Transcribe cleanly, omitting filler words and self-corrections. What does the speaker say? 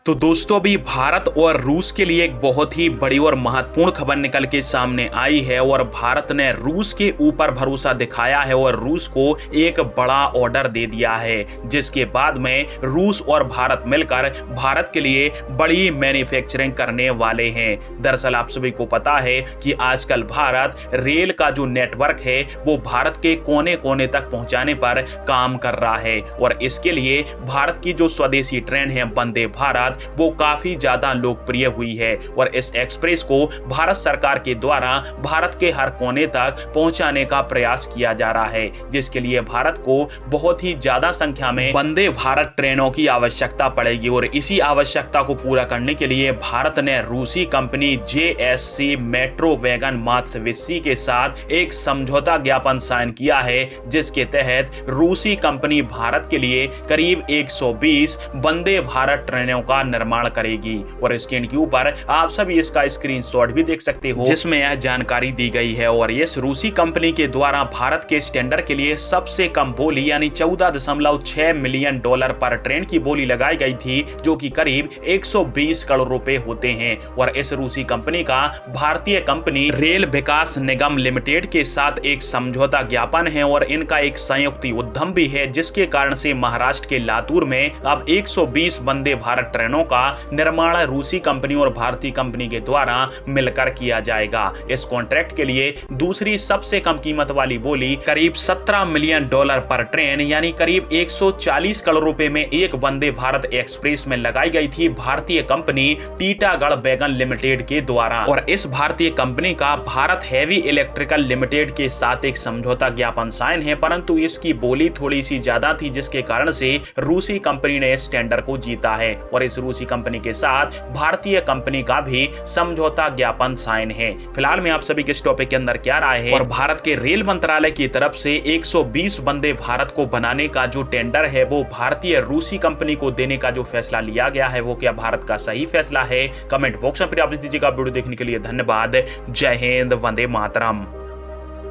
तो दोस्तों अभी भारत और रूस के लिए एक बहुत ही बड़ी और महत्वपूर्ण खबर निकल के सामने आई है और भारत ने रूस के ऊपर भरोसा दिखाया है और रूस को एक बड़ा ऑर्डर दे दिया है, जिसके बाद में रूस और भारत मिलकर भारत के लिए बड़ी मैन्युफैक्चरिंग करने वाले हैं। दरअसल आप सभी को पता है कि आजकल भारत रेल का जो नेटवर्क है वो भारत के कोने कोने तक पहुंचाने पर काम कर रहा है और इसके लिए भारत की जो स्वदेशी ट्रेन है वंदे भारत वो काफी ज्यादा लोकप्रिय हुई है और इस एक्सप्रेस को भारत सरकार के द्वारा भारत के हर कोने तक पहुंचाने का प्रयास किया जा रहा है, जिसके लिए भारत को बहुत ही ज्यादा संख्या में वंदे भारत ट्रेनों की आवश्यकता पड़ेगी और इसी आवश्यकता को पूरा करने के लिए भारत ने रूसी कंपनी JSC मेट्रो वैगन मात्सविशी के साथ एक समझौता ज्ञापन साइन किया है, जिसके तहत रूसी कंपनी भारत के लिए करीब 120 वंदे भारत ट्रेनों का निर्माण करेगी और स्क्रीन के ऊपर आप सभी इसका स्क्रीनशॉट भी देख सकते हो, जिसमें यह जानकारी दी गई है। और इस रूसी कंपनी के द्वारा भारत के स्टैंडर्ड के लिए सबसे कम बोली यानी $14.6 मिलियन पर ट्रेन की बोली लगाई गई थी, जो कि करीब 120 करोड़ रुपए होते हैं। और इस रूसी कंपनी का भारतीय कंपनी रेल विकास निगम लिमिटेड के साथ एक समझौता ज्ञापन है और इनका एक संयुक्त उद्यम भी है, जिसके कारण से महाराष्ट्र के लातूर में अब 120 वंदे भारत ट्रेनों का निर्माण रूसी कंपनी और भारतीय कंपनी के द्वारा मिलकर किया जाएगा। इस कॉन्ट्रैक्ट के लिए दूसरी सबसे कम कीमत वाली बोली करीब $17 मिलियन पर ट्रेन यानी करीब 140 करोड़ रुपए में एक वंदे भारत एक्सप्रेस में लगाई गई थी भारतीय कंपनी टीटागढ़ वैगन लिमिटेड के द्वारा। और इस भारतीय कंपनी का भारत हैवी इलेक्ट्रिकल लिमिटेड के साथ एक समझौता ज्ञापन साइन है, परंतु इसकी बोली थोड़ी सी ज्यादा थी, जिसके कारण से रूसी कंपनी ने इस टेंडर को जीता है और इस रूसी कंपनी के साथ भारतीय कंपनी का भी समझौता ज्ञापन साइन है। फिलहाल में आप सभी के इस टॉपिक के अंदर क्या राय है और भारत के रेल मंत्रालय की तरफ से 120 वंदे भारत को बनाने का जो टेंडर है वो भारतीय रूसी कंपनी को देने का जो फैसला लिया गया है वो क्या भारत का सही फैसला है? कमेंट बॉक्स में आप दीजिएगा। वीडियो देखने के लिए धन्यवाद। जय हिंद, वंदे मातरम।